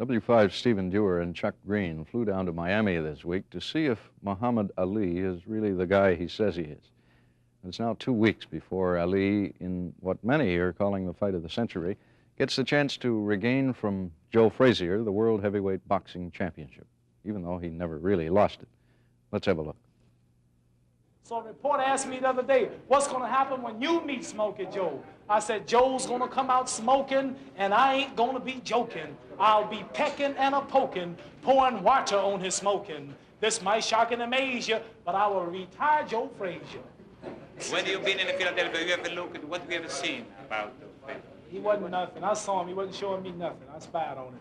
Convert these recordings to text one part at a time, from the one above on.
W5's Stephen Dewar and Chuck Green flew down to Miami this week to see if Muhammad Ali is really the guy he says he is. It's now 2 weeks before Ali, in what many are calling the fight of the century, gets the chance to regain from Joe Frazier the World Heavyweight Boxing Championship, even though he never really lost it. Let's have a look. So a reporter asked me the other day, what's going to happen when you meet Smokey Joe? I said, Joe's going to come out smoking, and I ain't going to be joking. I'll be pecking and a-poking, pouring water on his smoking. This might shock and amaze you, but I will retire Joe Frazier. When you've been in Philadelphia, you ever look at what have you ever seen about the fight? He wasn't nothing. I saw him. He wasn't showing me nothing. I spied on him.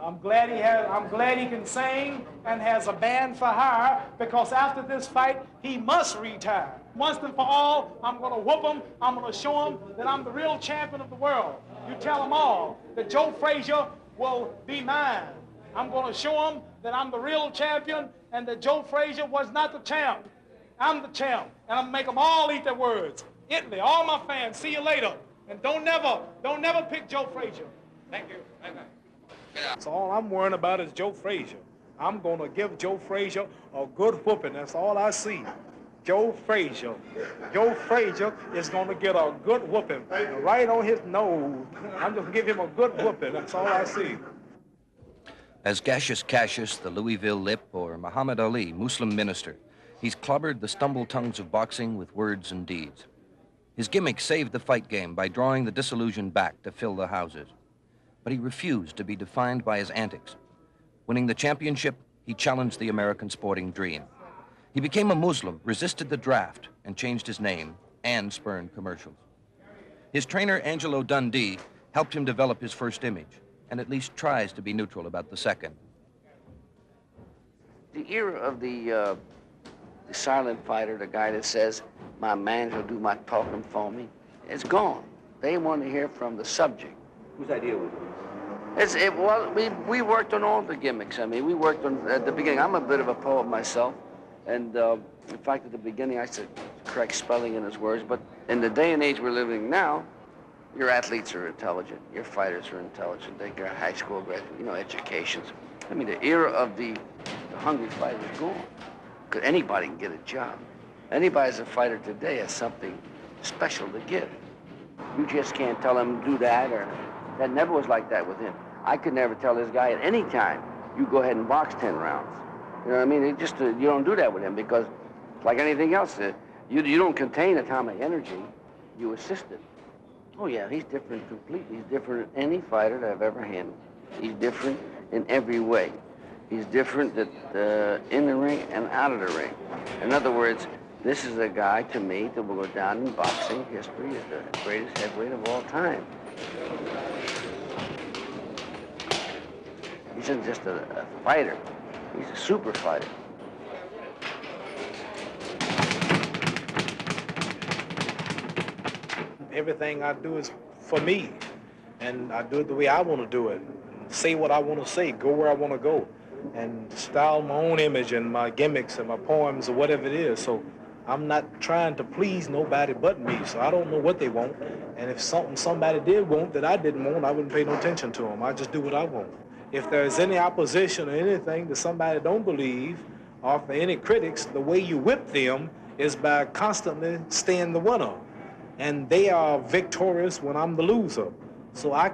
I'm glad he can sing and has a band for hire, because after this fight, he must retire. Once and for all, I'm going to whoop him. I'm going to show him that I'm the real champion of the world. You tell them all that Joe Frazier will be mine. I'm going to show him that I'm the real champion and that Joe Frazier was not the champ. I'm the champ, and I'm going to make them all eat their words. Italy, all my fans, see you later. And don't never pick Joe Frazier. Thank you. Bye-bye. So all I'm worrying about is Joe Frazier. I'm going to give Joe Frazier a good whooping. That's all I see. Joe Frazier. Joe Frazier is going to get a good whooping right on his nose. I'm just going to give him a good whooping. That's all I see. As Cassius Cassius, the Louisville Lip, or Muhammad Ali, Muslim minister, he's clobbered the stumble tongues of boxing with words and deeds. His gimmick saved the fight game by drawing the disillusioned back to fill the houses. But he refused to be defined by his antics. Winning the championship, he challenged the American sporting dream. He became a Muslim, resisted the draft, and changed his name, and spurned commercials. His trainer, Angelo Dundee, helped him develop his first image, and at least tries to be neutral about the second. The era of the silent fighter, the guy that says, my man will do my talking for me, it's gone. They want to hear from the subject. Whose idea was it? Well, we worked on all the gimmicks. I mean, we worked on, at the beginning, I'm a bit of a poet myself, and in fact, at the beginning, I used to correct spelling in his words, but in the day and age we're living now, your athletes are intelligent, your fighters are intelligent, they got high school graduate, educations. I mean, the era of the hungry fighter is gone, because anybody can get a job. Anybody as a fighter today has something special to give. You just can't tell him do that, or that never was like that with him. I could never tell this guy at any time, you go ahead and box 10 rounds. You know what I mean? It just, you don't do that with him, because like anything else, you don't contain atomic energy, you assist it. Oh yeah, he's different completely. He's different than any fighter that I've ever handled. He's different in every way. He's different in the ring and out of the ring. In other words, this is a guy, to me, that will go down in boxing history as the greatest heavyweight of all time. He's not just a fighter. He's a super fighter. Everything I do is for me, and I do it the way I want to do it. Say what I want to say, go where I want to go, and style my own image and my gimmicks and my poems or whatever it is. So I'm not trying to please nobody but me, so I don't know what they want. And if somebody did want that I didn't want, I wouldn't pay no attention to them. I just do what I want. If there's any opposition or anything that somebody don't believe, or for any critics, the way you whip them is by constantly staying the winner. And they are victorious when I'm the loser. So I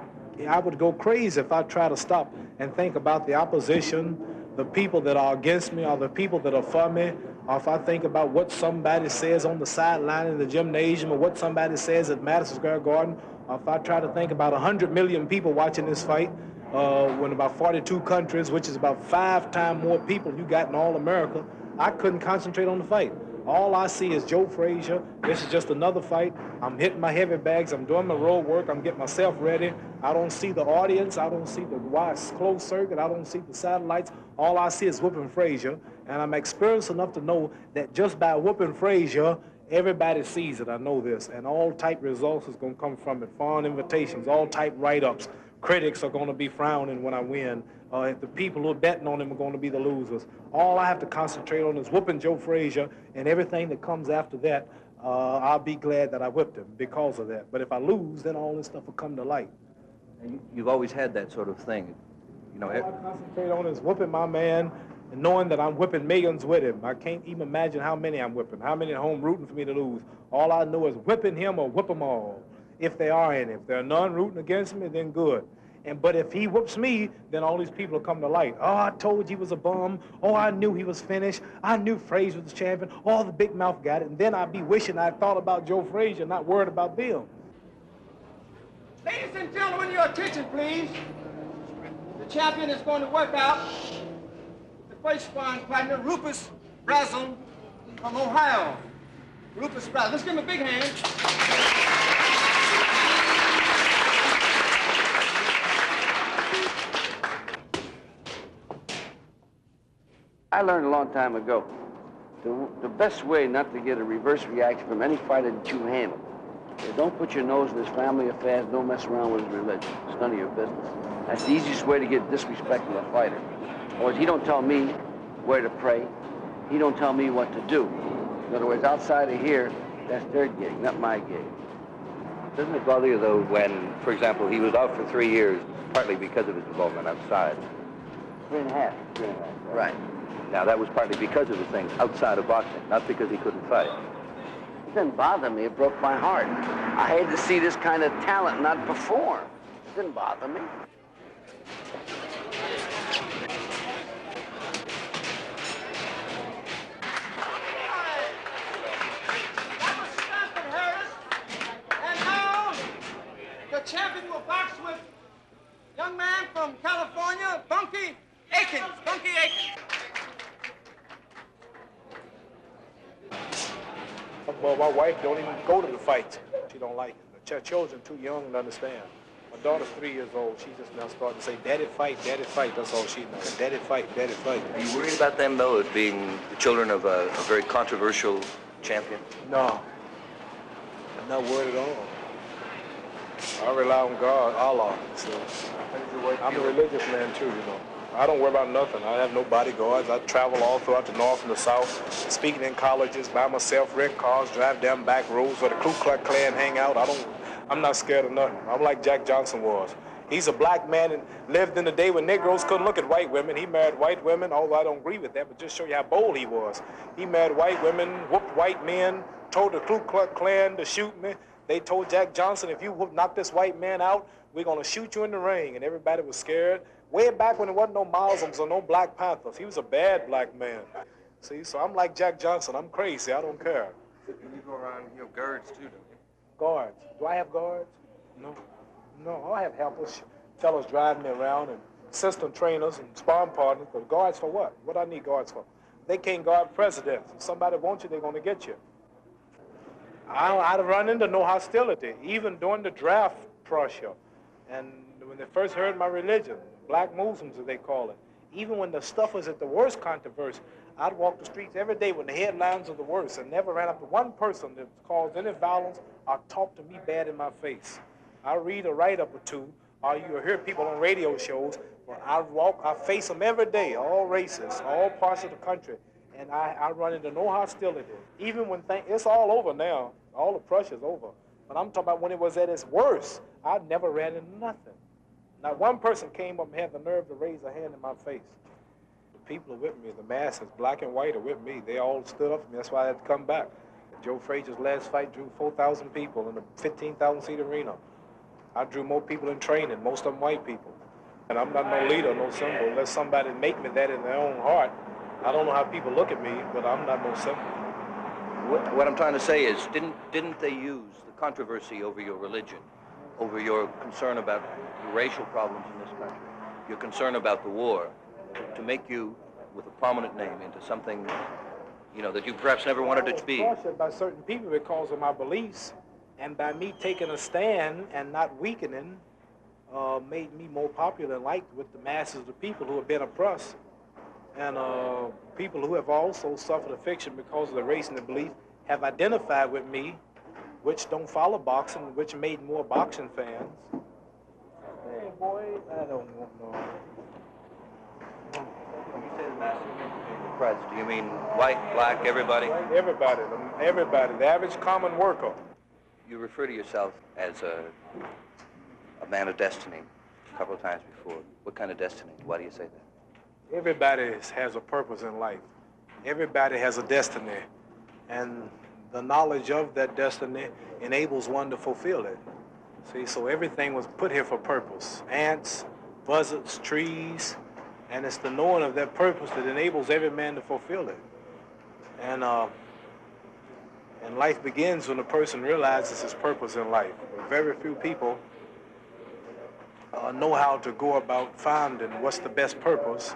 would go crazy if I try to stop and think about the opposition, the people that are against me, or the people that are for me, or if I think about what somebody says on the sideline in the gymnasium, or what somebody says at Madison Square Garden, or if I try to think about 100 million people watching this fight, when about 42 countries, which is about 5 times more people you got in all America, I couldn't concentrate on the fight. All I see is Joe Frazier. This is just another fight. I'm hitting my heavy bags. I'm doing my road work. I'm getting myself ready. I don't see the audience. I don't see the wide closed circuit. I don't see the satellites. All I see is whooping Frazier. And I'm experienced enough to know that just by whooping Frazier, everybody sees it. I know this. And all type results is going to come from it. Foreign invitations, all type write-ups. Critics are going to be frowning when I win. If the people who are betting on him are going to be the losers. All I have to concentrate on is whooping Joe Frazier, and everything that comes after that, I'll be glad that I whipped him because of that. But if I lose, then all this stuff will come to light. And you've always had that sort of thing. All I concentrate on is whipping my man and knowing that I'm whipping millions with him. I can't even imagine how many I'm whipping, how many at home rooting for me to lose. All I know is whipping him or whip them all, if they are any. If there are none rooting against me, then good. But if he whoops me, then all these people will come to light. Oh, I told you he was a bum. Oh, I knew he was finished. I knew Frazier was the champion. Oh, the big mouth got it. And then I'd be wishing I thought about Joe Frazier, not worried about them. Ladies and gentlemen, your attention, please. The champion is going to work out the first sparring partner, Rufus Brazel from Ohio. Rufus Brazel. Let's give him a big hand. I learned a long time ago, the best way not to get a reverse reaction from any fighter that you handle. Don't put your nose in his family affairs, don't mess around with his religion. It's none of your business. That's the easiest way to get disrespect from a fighter. Or he don't tell me where to pray. He don't tell me what to do. In other words, outside of here, that's their gig, not my gig. Doesn't it bother you, though, when, for example, he was out for 3 years, partly because of his involvement outside? 3.5. Right. Now, that was partly because of the things outside of boxing, not because he couldn't fight. It didn't bother me. It broke my heart. I hated to see this kind of talent not perform. It didn't bother me. That was Stanford Harris. And now, the champion will box with a young man from California, Bunky Akins. Bunky Akins. Well, my wife don't even go to the fights. She don't like it. The children too young to understand. My daughter's 3 years old. She just now starting to say, Daddy fight, Daddy fight. That's all she knows. Daddy fight, Daddy fight. Are you worried about them, though, as being the children of a very controversial champion? No. I'm not worried at all. I rely on God, Allah. So I'm a religious man, too, you know. I don't worry about nothing. I have no bodyguards. I travel all throughout the North and the South, speaking in colleges, by myself, rent cars, drive down back roads where the Ku Klux Klan hang out. I'm not scared of nothing. I'm like Jack Johnson was. He's a black man and lived in the day when Negroes couldn't look at white women. He married white women, although I don't agree with that, but just show you how bold he was. He married white women, whooped white men, told the Ku Klux Klan to shoot me. They told Jack Johnson, if you knock this white man out, we're going to shoot you in the ring. And everybody was scared. Way back when there wasn't no Muslims or no Black Panthers. He was a bad black man. See, so I'm like Jack Johnson. I'm crazy. I don't care. When you go around, you have guards, too, don't you? Guards. Do I have guards? No. No, I have helpers, fellows driving me around and assistant trainers and sparring partners. But guards for what? What I need guards for? They can't guard presidents. If somebody wants you, they're going to get you. I'd run into no hostility, even during the draft pressure. And when they first heard my religion, Black Muslims, as they call it, even when the stuff was at the worst controversy, I'd walk the streets every day when the headlines are the worst and never ran up to one person that caused any violence or talked to me bad in my face. I read a write-up or two, or you hear people on radio shows where I face them every day, all races, all parts of the country, and I run into no hostility. Even when it's all over now, all the pressure's over. But I'm talking about when it was at its worst, I never ran into nothing. Not one person came up and had the nerve to raise a hand in my face. The people are with me, the masses, black and white, are with me. They all stood up for me. That's why I had to come back. Joe Frazier's last fight drew 4,000 people in a 15,000-seat arena. I drew more people in training, most of them white people. And I'm not no leader, no symbol, unless somebody make me that in their own heart. I don't know how people look at me, but I'm not no symbol. What I'm trying to say is, didn't they use the controversy over your religion, over your concern about the racial problems in this country, your concern about the war, to make you, with a prominent name, into something, you know, that you perhaps never wanted it to be? I was pressured by certain people because of my beliefs, and by me taking a stand and not weakening, made me more popular and liked with the masses of the people who have been oppressed. And people who have also suffered affliction because of the race and the belief have identified with me, which don't follow boxing, which made more boxing fans. Hey, boy, I don't want no. When you say the masses of the press, do you mean white, black, everybody? Everybody, everybody, the average common worker. You refer to yourself as a man of destiny. a couple of times before. What kind of destiny? Why do you say that? Everybody has a purpose in life. Everybody has a destiny. And the knowledge of that destiny enables one to fulfill it. See, so everything was put here for purpose. Ants, buzzards, trees, and it's the knowing of that purpose that enables every man to fulfill it. And life begins when a person realizes his purpose in life. Very few people know how to go about finding what's the best purpose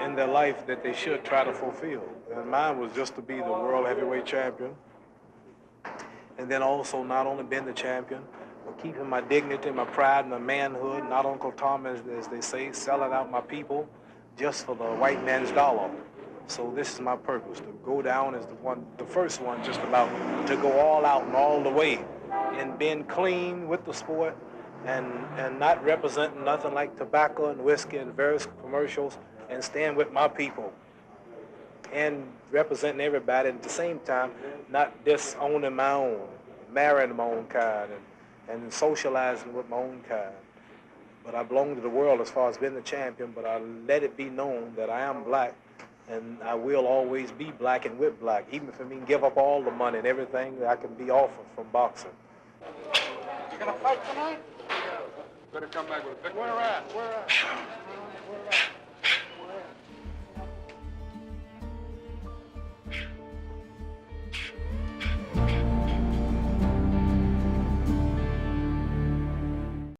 in their life that they should try to fulfill. And mine was just to be the world heavyweight champion, and then also not only being the champion, but keeping my dignity, my pride, and my manhood, not Uncle Tom, as they say, selling out my people just for the white man's dollar. So this is my purpose, to go down as the first one, just about to go all out and all the way, and being clean with the sport, and not representing nothing like tobacco and whiskey and various commercials, and staying with my people, and representing everybody, and at the same time, not disowning my own, marrying my own kind, and socializing with my own kind. But I belong to the world as far as being the champion, but I let it be known that I am black, and I will always be black and with black, even if I mean give up all the money and everything that I can be offered from boxing. You gonna fight tonight? Yeah. Better come back with a victory. Where at? Where at?